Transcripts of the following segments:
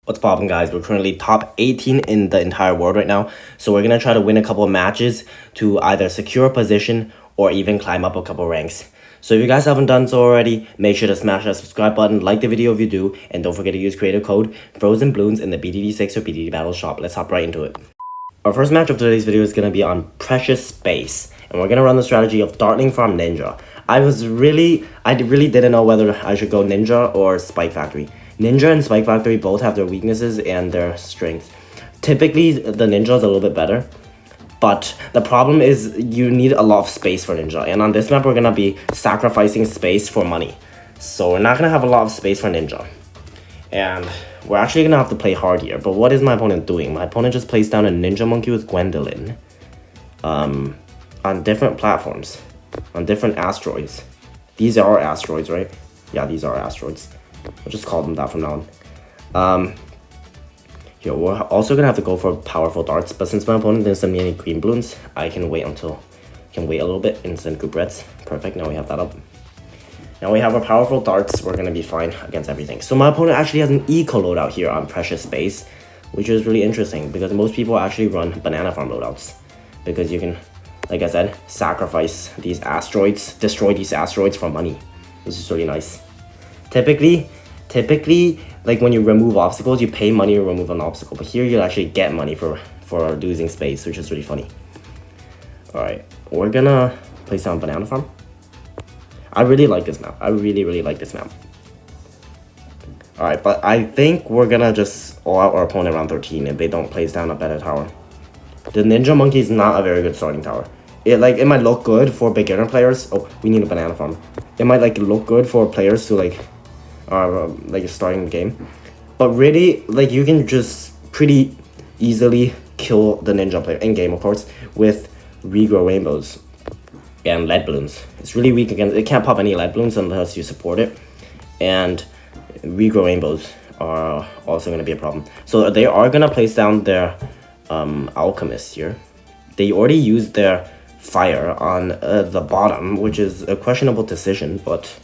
What's poppin', guys? We're currently top 18 in the entire world right now. So we're going to try to win a couple of matches to either secure a position or even climb up a couple ranks. So if you guys haven't done so already, make sure to smash that subscribe button, like the video if you do, and don't forget to use creator code FrozenBloons in the BTD6 or BTD Battles shop. Let's hop right into it. Our first match of today's video is going to be on Precious Space, and we're going to run the strategy of Dartling Farm Ninja. I really didn't know whether I should go Ninja or Spike Factory. Ninja and Spike Factory both have their weaknesses and their strengths. Typically, the Ninja is a little bit better, but the problem is you need a lot of space for Ninja, and on this map we're going to be sacrificing space for money. So we're not going to have a lot of space for Ninja. And we're actually going to have to play hard here. But what is my opponent doing? My opponent just placed down a Ninja Monkey with Gwendolyn. On different platforms. On different asteroids. These are asteroids, right? Yeah, these are asteroids. We'll just call them that from now on. We're also going to have to go for powerful darts. But since my opponent didn't send me any green balloons, I can wait a little bit and send group reds. Perfect, now we have that up. Now we have our powerful darts, we're going to be fine against everything. So my opponent actually has an eco loadout here on Precious Space, which is really interesting because most people actually run banana farm loadouts. Because you can, like I said, sacrifice these asteroids, destroy these asteroids for money. This is really nice. Typically, like when you remove obstacles, you pay money to remove an obstacle. But here you actually get money for losing space, which is really funny. Alright, we're going to place down banana farm. I really like this map. I really like this map. Alright, but I think we're gonna just all out our opponent around 13 if they don't place down a better tower. The Ninja Monkey is not a very good starting tower. It might look good for beginner players. Oh, we need a banana farm. It might look good for players who are starting the game. But really, you can just pretty easily kill the Ninja player in game, of course, with regrow rainbows and lead balloons. It's really weak against it. Can't pop any lead balloons unless you support it, and regrow rainbows are also going to be a problem. So they are going to place down their alchemist here. They already used their fire on the bottom, which is a questionable decision, but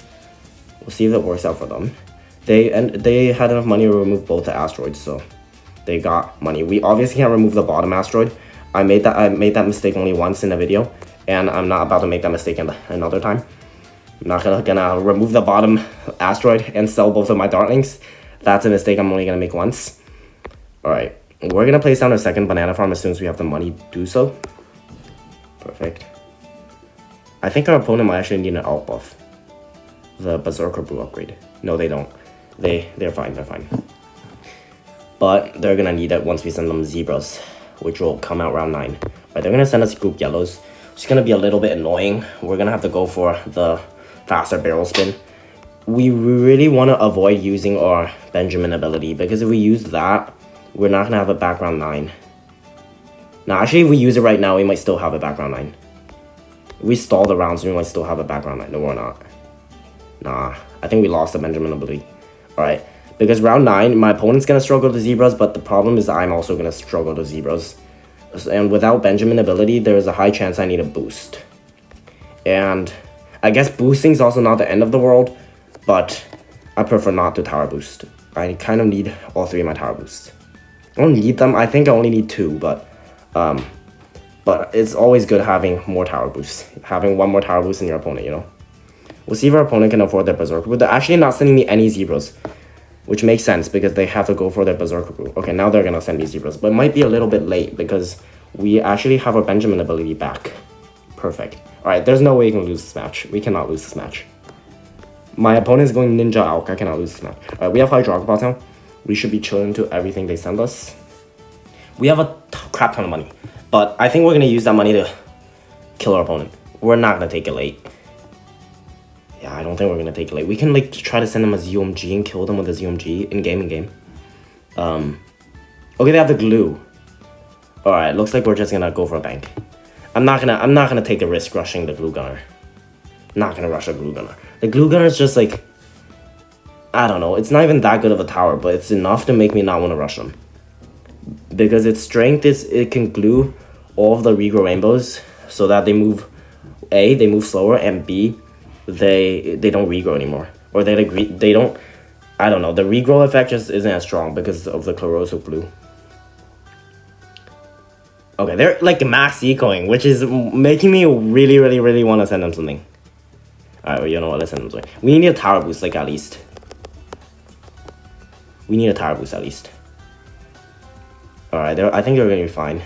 we'll see if it works out for them. They had enough money to remove both the asteroids, so they got money. We obviously can't remove the bottom asteroid. I made that mistake only once in the video, and I'm not about to make that mistake another time. I'm not gonna remove the bottom asteroid and sell both of my dartlings. That's a mistake I'm only gonna make once. Alright, we're gonna place down a second banana farm as soon as we have the money to do so. Perfect. I think our opponent might actually need an alt buff. The Berserker Brew upgrade. No, they don't. They're fine, But they're gonna need it once we send them zebras, which will come out round 9. Right, they're gonna send us group yellows. It's gonna be a little bit annoying. We're gonna have to go for the faster barrel spin. We really want to avoid using our Benjamin ability, because if we use that, we're not gonna have it back round 9. Now, actually, if we use it right now, we might still have it back round 9. If we stall the rounds, we might still have it back round 9. No, we're not. Nah, I think we lost the Benjamin ability. Alright, because round 9, my opponent's gonna struggle to zebras, but the problem is I'm also gonna struggle to zebras. And without Benjamin ability, there is a high chance I need a boost. And I guess boosting is also not the end of the world, but I prefer not to tower boost. I kind of need all 3 of my tower boosts. I don't need them. I think I only need 2, but it's always good having more tower boosts. Having 1 more tower boost than your opponent, you know. We'll see if our opponent can afford their Berserker Brew. They're actually not sending me any zebras, which makes sense because they have to go for their Berserker Brew. Okay, now they're going to send me zebras, but it might be a little bit late because we actually have our Benjamin ability back. Perfect. Alright, there's no way you can lose this match. We cannot lose this match. My opponent is going Ninja Alk. I cannot lose this match. Alright, we have high Dragapult now. We should be chilling to everything they send us. We have a crap ton of money, but I think we're going to use that money to kill our opponent. We're not going to take it late. Yeah, I don't think we're gonna take it late. We can try to send them a ZOMG and kill them with a ZOMG in game. Okay, they have the glue. Alright, looks like we're just gonna go for a bank. I'm not gonna take a risk rushing the glue gunner. Not gonna rush a glue gunner. The glue gunner is just I don't know, it's not even that good of a tower, but it's enough to make me not want to rush them. Because its strength is it can glue all of the regrow rainbows so that they move they move slower, and B, they don't regrow anymore, or they don't I don't know. The regrow effect just isn't as strong because of the corrosive blue. Okay, they're like max ecoing, which is making me really want to send them something. Alright, well, you know what? Let's send them something. We need a tower boost, like, at least. We need a tower boost, at least. Alright, I think they're gonna be fine.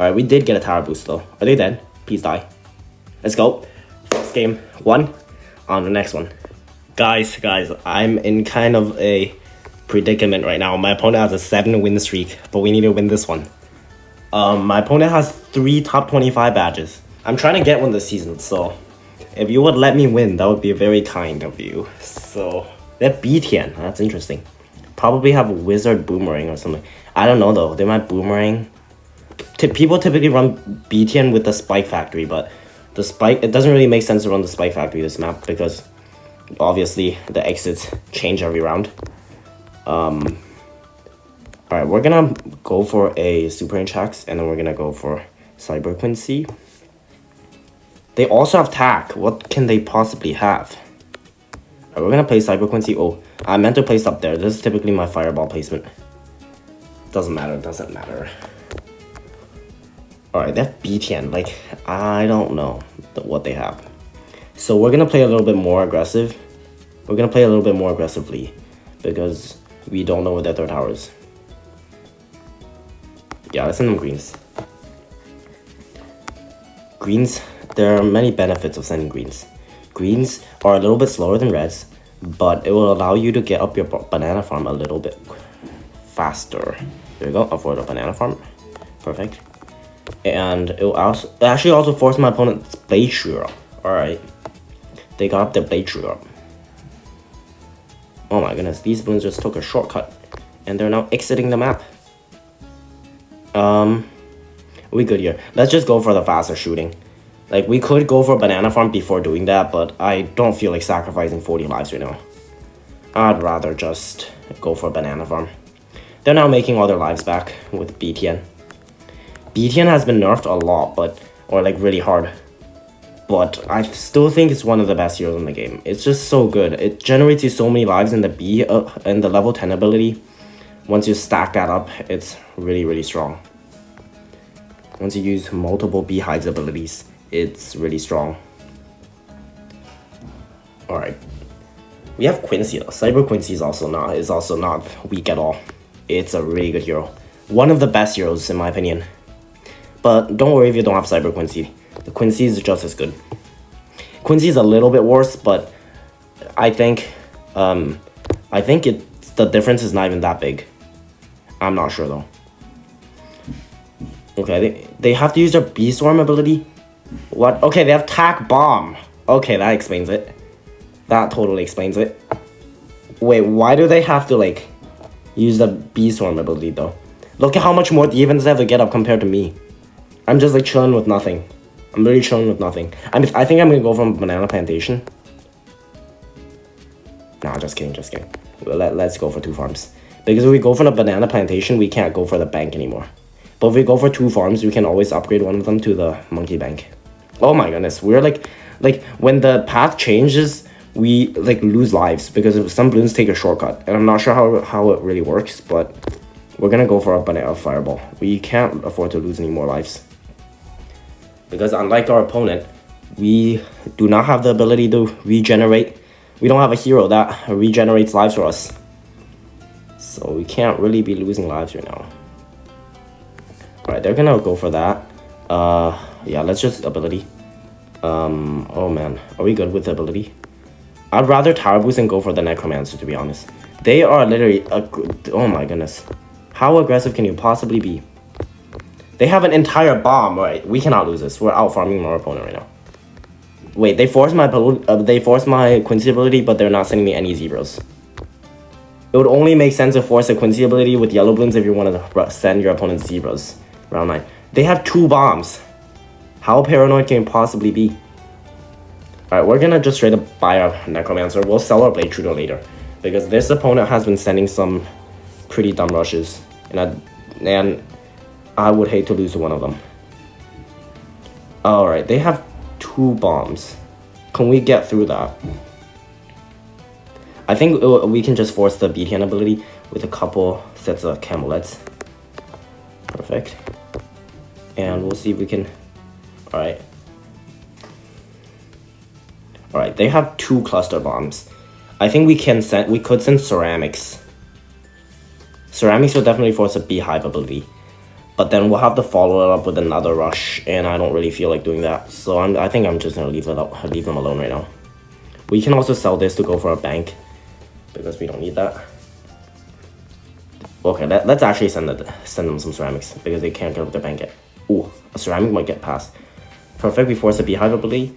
Alright, we did get a tower boost, though. Are they dead? Please die. Let's go. First game 1. On the next one. Guys, I'm in kind of a predicament right now. My opponent has a 7-win streak, but we need to win this one. My opponent has 3 top 25 badges. I'm trying to get one this season, so if you would let me win, that would be very kind of you. So, that B-Tian, that's interesting. Probably have a wizard boomerang or something. I don't know though, they might boomerang. People typically run B-Tian with the spike factory, but the spike, it doesn't really make sense to run the spike factory this map because obviously the exits change every round. Alright, we're gonna go for a Super Inchax, and then we're gonna go for Cyber Quincy. They also have Tack. What can they possibly have? Alright, we're gonna play Cyber Quincy. Oh, I meant to place up there. This is typically my fireball placement. Doesn't matter, doesn't matter. Alright, they have B-Tian. Like, I don't know what they have. So we're gonna play a little bit more aggressive. We're gonna play a little bit more aggressively because we don't know what their third tower is. Yeah, let's send them greens. Greens, there are many benefits of sending greens. Greens are a little bit slower than reds, but it will allow you to get up your banana farm a little bit faster. There we go, avoid a banana farm. Perfect. And it will actually also force my opponent's Blade Shrew up. Alright. They got up their Blade Shrew up. Oh my goodness, these balloons just took a shortcut. And they're now exiting the map. We good here. Let's just go for the faster shooting. Like, we could go for banana farm before doing that, but I don't feel like sacrificing 40 lives right now. I'd rather just go for banana farm. They're now making all their lives back with B-Tian. B-Tian has been nerfed a lot, or like really hard. But I still think it's one of the best heroes in the game. It's just so good. It generates you so many lives in the B and the level 10 ability. Once you stack that up, it's really strong. Once you use multiple Beehives abilities, it's really strong. Alright. We have Quincy though. Cyber Quincy is also not weak at all. It's a really good hero. One of the best heroes in my opinion. But don't worry if you don't have Cyber Quincy. The Quincy is just as good. Quincy is a little bit worse, but I think the difference is not even that big. I'm not sure though. Okay, they have to use their Beestorm ability. What? Okay, they have Tack Bomb. Okay, that explains it. That totally explains it. Wait, why do they have to like use the Beestorm ability though? Look at how much more defense they have to get up compared to me. I'm just like chilling with nothing. I'm really chilling with nothing. I think I'm gonna go from Banana Plantation. Nah, just kidding. Let's go for 2 farms. Because if we go for the Banana Plantation, we can't go for the bank anymore. But if we go for 2 farms, we can always upgrade one of them to the Monkey Bank. Oh my goodness, we're like when the path changes, we like lose lives because some balloons take a shortcut. And I'm not sure how it really works, but we're gonna go for a Banana Fireball. We can't afford to lose any more lives. Because unlike our opponent, we do not have the ability to regenerate. We don't have a hero that regenerates lives for us. So we can't really be losing lives right now. Alright, they're gonna go for that. Yeah, let's just ability. Oh man, are we good with the ability? I'd rather tower boost and go for the Necromancer, to be honest. They are literally, oh my goodness. How aggressive can you possibly be? They have an entire bomb, right? We cannot lose this. We're out farming our opponent right now. Wait, they forced my Quincy ability, but they're not sending me any Zebras. It would only make sense to force a Quincy ability with yellow balloons if you want to send your opponent Zebras. Round 9. They have 2 bombs. How paranoid can you possibly be? Alright, we're gonna just straight up buy our Necromancer. We'll sell our Blade Shooter later. Because this opponent has been sending some pretty dumb rushes. And I would hate to lose one of them. Alright, they have 2 bombs. Can we get through that? I think we can just force the BTN ability with a couple sets of Camulets. Perfect. And we'll see if we can... Alright. Alright, they have 2 cluster bombs. I think we could send ceramics. Ceramics will definitely force a beehive ability. But then we'll have to follow it up with another rush, and I don't really feel like doing that. So I think I'm just gonna leave them alone right now. We can also sell this to go for a bank, because we don't need that. Okay, let's actually send them some ceramics, because they can't get up their bank yet. Ooh, a ceramic might get past. Perfect, we force a beehive ability.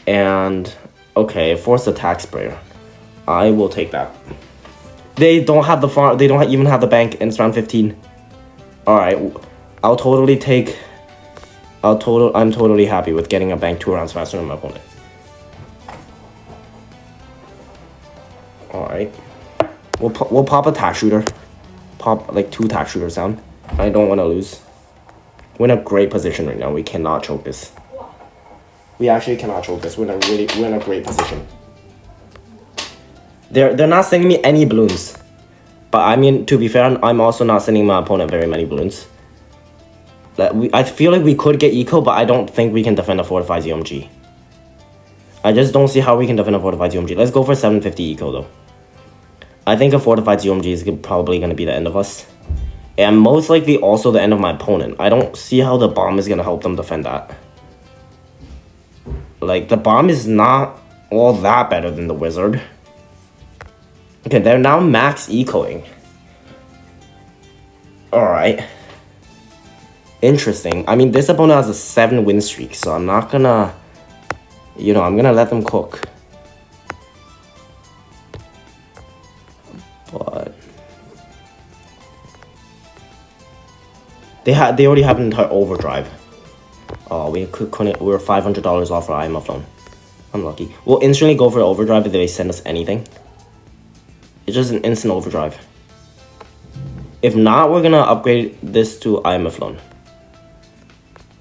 And okay, force attack sprayer. I will take that. They don't have the farm. They don't even have the bank, and it's round 15. All right, I'm totally happy with getting a bank 2 rounds faster than my opponent. All right, we'll pop a tack shooter. Pop like 2 tack shooters down. I don't want to lose. We're in a great position right now. We cannot choke this. We actually cannot choke this. We're in a great position. They're not sending me any balloons. But I mean, to be fair, I'm also not sending my opponent very many balloons. I feel like we could get eco, but I don't think we can defend a fortified ZOMG. I just don't see how we can defend a fortified ZOMG. Let's go for 750 eco though. I think a fortified ZOMG is probably going to be the end of us. And most likely also the end of my opponent. I don't see how the bomb is going to help them defend that. Like, the bomb is not all that better than the wizard. Okay, they're now max ecoing. Alright. Interesting. I mean, this opponent has a 7 win streak, so I'm not gonna... You know, I'm gonna let them cook. But... They already have an entire overdrive. Oh, we were $500 off our IMF loan. Unlucky. We'll instantly go for overdrive if they send us anything. It's just an instant overdrive. If not, we're gonna upgrade this to IMF loan.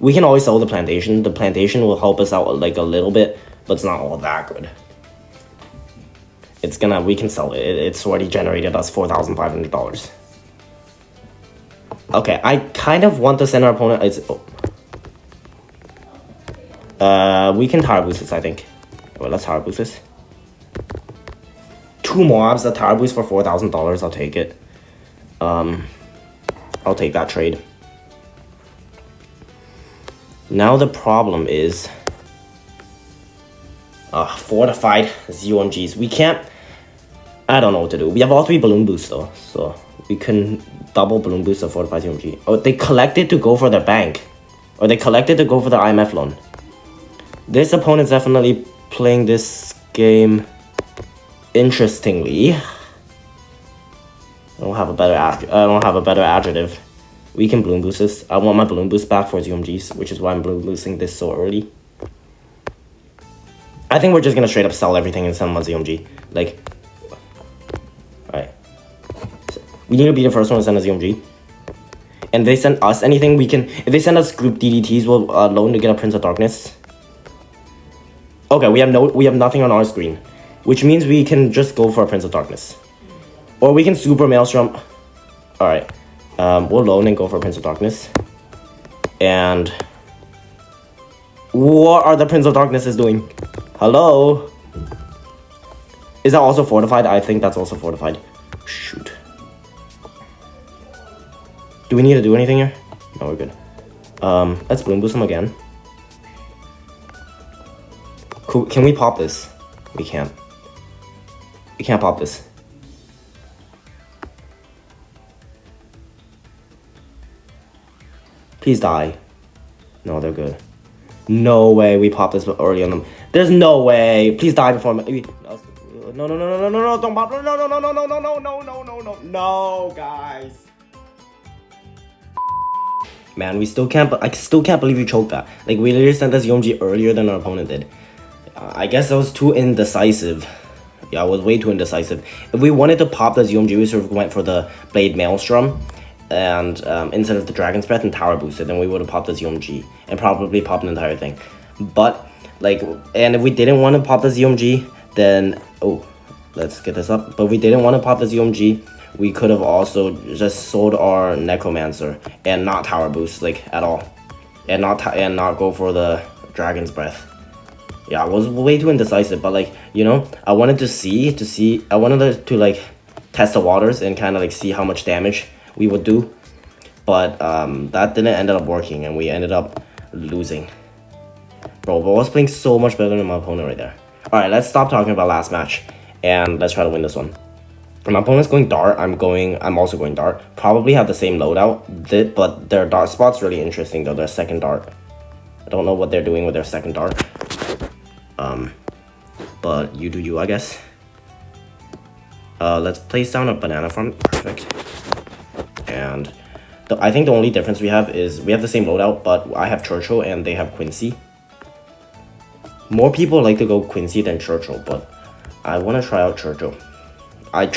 We can always sell the plantation. The plantation will help us out like a little bit, but it's not all that good. We can sell it. It's already generated us $4,500. Okay, I kind of want to send our opponent. We can tower boost this, I think. Well, let's tower boost this. 2 mobs, a tower boost for $4,000. I'll take it. I'll take that trade. Now the problem is fortified ZOMGs. We can't. I don't know what to do. We have all 3 balloon boosts though, so we can double balloon boost a fortified ZOMG. Oh, they collected to go for their bank, or they collected to go for the IMF loan. This opponent's definitely playing this game interestingly. I don't have a better adjective. We can balloon boost this. I want my balloon boost back for ZOMGs, which is why I'm balloon boosting this so early. I think we're just gonna straight up sell everything and send my ZOMG. Like, alright. We need to be the first one to send a ZOMG. And if they send us anything, we can. If they send us group DDTs, we'll loan to get a Prince of Darkness. Okay, we have nothing on our screen, which means we can just go for a Prince of Darkness, or we can super Maelstrom. All right, we'll loan and go for a Prince of Darkness. And what are the Prince of Darknesses doing? Hello, is that also fortified? I think that's also fortified. Shoot. Do we need to do anything here? No, we're good. Let's balloon boost them again. Cool. Can we pop this? We can't. We can't pop this. Please die. No, they're good. No way we pop this early on them. There's no way. Please die before me. No, don't pop. No, guys. Man, I still can't believe you choked that. Like, we literally sent this ZOMG earlier than our opponent did. I guess I was too indecisive. Yeah, I was way too indecisive. If we wanted to pop the ZOMG, we sort of went for the Blade Maelstrom, and instead of the Dragon's Breath and Tower Boosted, then we would have popped the ZOMG and probably popped the entire thing. But like, and if we didn't want to pop the ZOMG, then Oh, let's get this up. But we didn't want to pop the ZOMG. We could have also just sold our Necromancer and not tower boost like at all, and not go for the Dragon's Breath. Yeah, I was way too indecisive, but like, you know, I wanted I wanted to like test the waters and kind of like see how much damage we would do, but that didn't end up working and we ended up losing. Bro, but I was playing so much better than my opponent right there. All right, let's stop talking about last match and let's try to win this one. My opponent's going dart. I'm also going dart. Probably have the same loadout, but their dart spot's really interesting though. Their second dart. I don't know what they're doing with their second dart. But you do you, I guess. Let's place down a banana farm. Perfect. And I think the only difference we have is we have the same loadout, but I have Churchill and they have Quincy. More people like to go Quincy than Churchill, but I want to try out Churchill. I think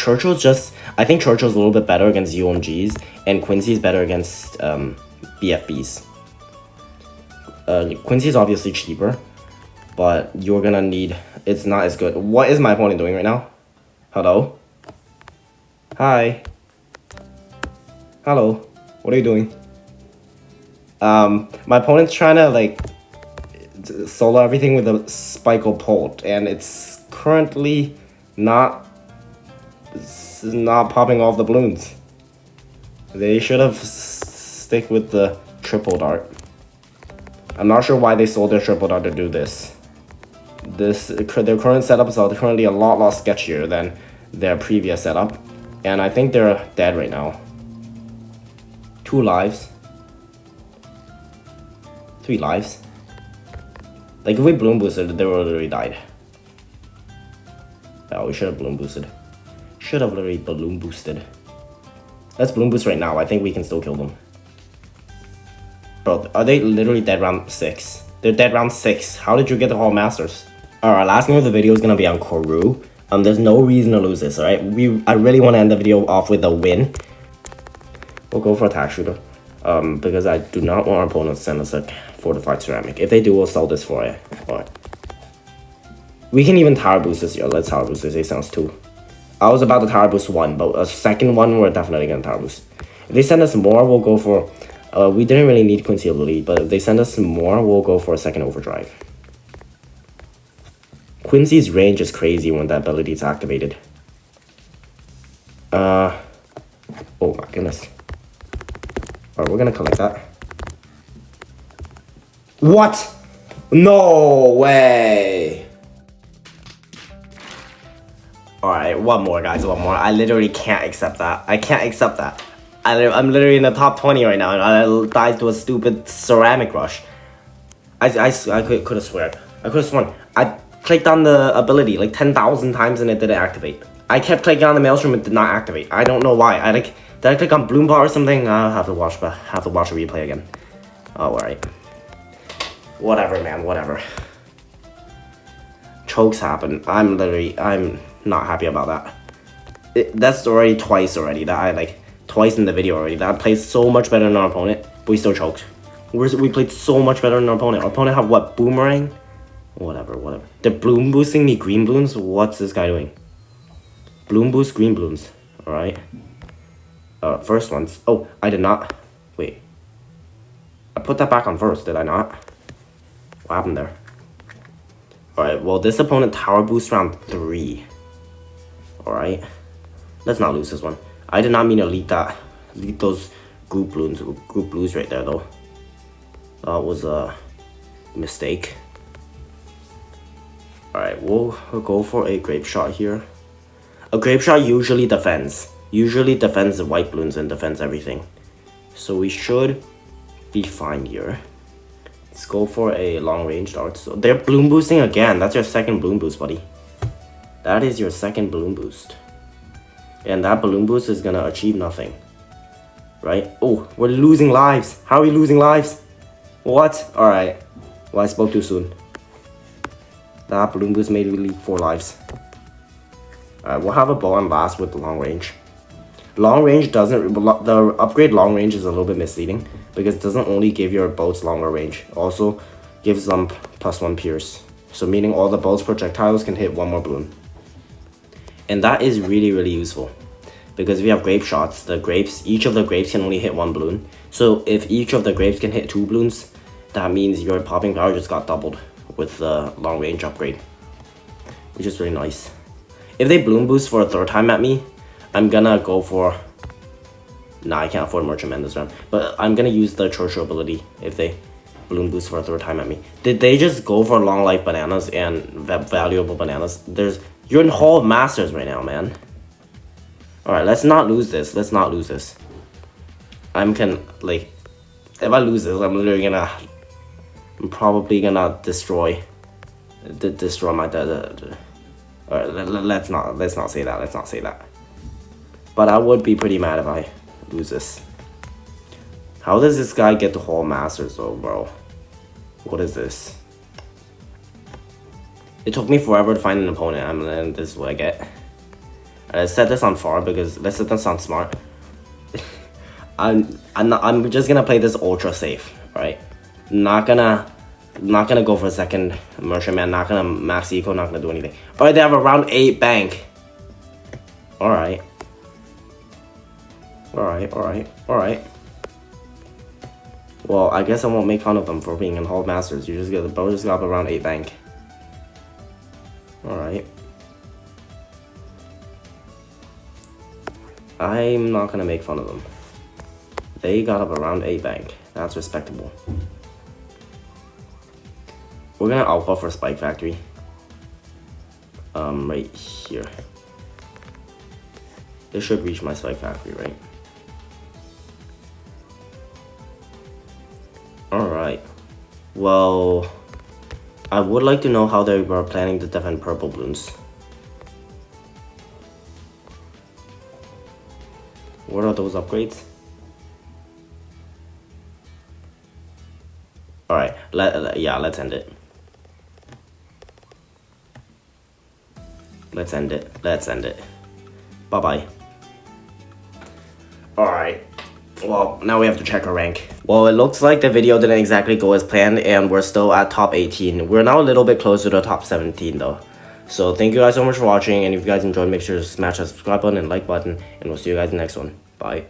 Churchill's a little bit better against UMGs, and Quincy's better against BFBs. Quincy's obviously cheaper, but you're gonna need, it's not as good. What is my opponent doing right now? Hello? Hi. Hello. What are you doing? My opponent's trying to like solo everything with a Spikle Pult, and it's currently not popping off the balloons. They should have stick with the triple dart. I'm not sure why they sold their triple dart to do this. Their current setups are currently a lot sketchier than their previous setup, and I think they're dead right now. 2 lives. 3 lives. Like, if we bloom boosted, they would have already died. Oh, we should have bloom boosted. Should have literally balloon boosted. Let's bloom boost right now. I think we can still kill them. Bro, are they literally dead round 6? They're dead round 6. How did you get the Hall Masters? Alright, last game of the video is gonna be on Koru. There's no reason to lose this, alright? I really want to end the video off with a win. We'll go for attack shooter. Because I do not want our opponent to send us a fortified ceramic. If they do, we'll sell this for it. Alright. We can even tower boost this. Yo, let's tower boost this. It sounds 2. I was about to tower boost 1, but a second one we're definitely gonna tower boost. If they send us more, we'll go for. We didn't really need Quincy ability, but if they send us more, we'll go for a second overdrive. Quincy's range is crazy when that ability is activated. Oh my goodness. Alright, we're gonna collect that. What? No way! Alright, one more, guys, one more. I literally can't accept that. I can't accept that. I'm literally in the top 20 right now, and I died to a stupid ceramic rush. I could have sworn. I could have sworn. I clicked on the ability like 10,000 times and it didn't activate. I kept clicking on the Maelstrom, it did not activate. I don't know why. Did I click on Bloom Bar or something? I'll have to watch a replay again. Oh, alright. Whatever, man, whatever. Chokes happen. I'm not happy about that. That's already twice already that I twice in the video already that I played so much better than our opponent, but we still choked. We played so much better than our opponent. Our opponent have what? Boomerang? Whatever. They're bloom boosting me green balloons? What's this guy doing? Bloom boost green balloons. Alright. First ones. Oh, I did not. Wait. I put that back on first, did I not? What happened there? Alright, well, this opponent tower boost round 3. Alright. Let's not lose this one. I did not mean to leak those group blues right there, though. That was a mistake. Alright, we'll go for a grape shot here. A grape shot usually defends. Usually defends the white balloons and defends everything. So we should be fine here. Let's go for a long range dart. So they're bloom boosting again. That's your second bloom boost, buddy. That is your second balloon boost. And that balloon boost is gonna achieve nothing. Right? Oh, we're losing lives. How are we losing lives? What? Alright. Well, I spoke too soon. That balloon boost made me leak 4 lives. Alright, we'll have a bow on last with the long range. Long range doesn't... The upgrade long range is a little bit misleading, because it doesn't only give your boats longer range. It also gives them +1 pierce. So meaning all the boats projectiles can hit 1 more balloon. And that is really useful. Because if you have grape shots, each of the grapes can only hit 1 balloon. So if each of the grapes can hit 2 balloons, that means your popping power just got doubled with the long range upgrade. Which is really nice. If they balloon boost for a 3rd time at me, I'm gonna go for... Nah, I can't afford Merchant Man this round. But I'm gonna use the Churchill ability if they balloon boost for a 3rd time at me. Did they just go for long life bananas and valuable bananas? You're in Hall of Masters right now, man. Alright, let's not lose this. Let's not lose this. If I lose this, I'm literally gonna... I'm probably gonna destroy my... Alright, let's not say that. Let's not say that. But I would be pretty mad if I lose this. How does this guy get to Hall Masters though, bro? What is this? It took me forever to find an opponent, and this is what I get. I set this on far because let's set this on smart. I'm just gonna play this ultra safe, right? Not gonna go for a second Merchant Man, not gonna max eco, not gonna do anything. Alright, they have a round 8 bank. Alright. Well, I guess I won't make fun of them for being in Hall Masters. You just get the bro just got up around 8 bank. Alright. I'm not gonna make fun of them. They got up around 8 bank. That's respectable. We're gonna alpha for Spike Factory. Right here. This should reach my Spike Factory, right? Alright. Well, I would like to know how they were planning to defend purple balloons. What are those upgrades? Alright, let's end it. Let's end it. Bye-bye. Alright. Well, now we have to check our rank. Well, it looks like the video didn't exactly go as planned, and we're still at top 18. We're now a little bit closer to top 17 though. So thank you guys so much for watching, and if you guys enjoyed, make sure to smash that subscribe button and like button, and we'll see you guys in the next one. Bye.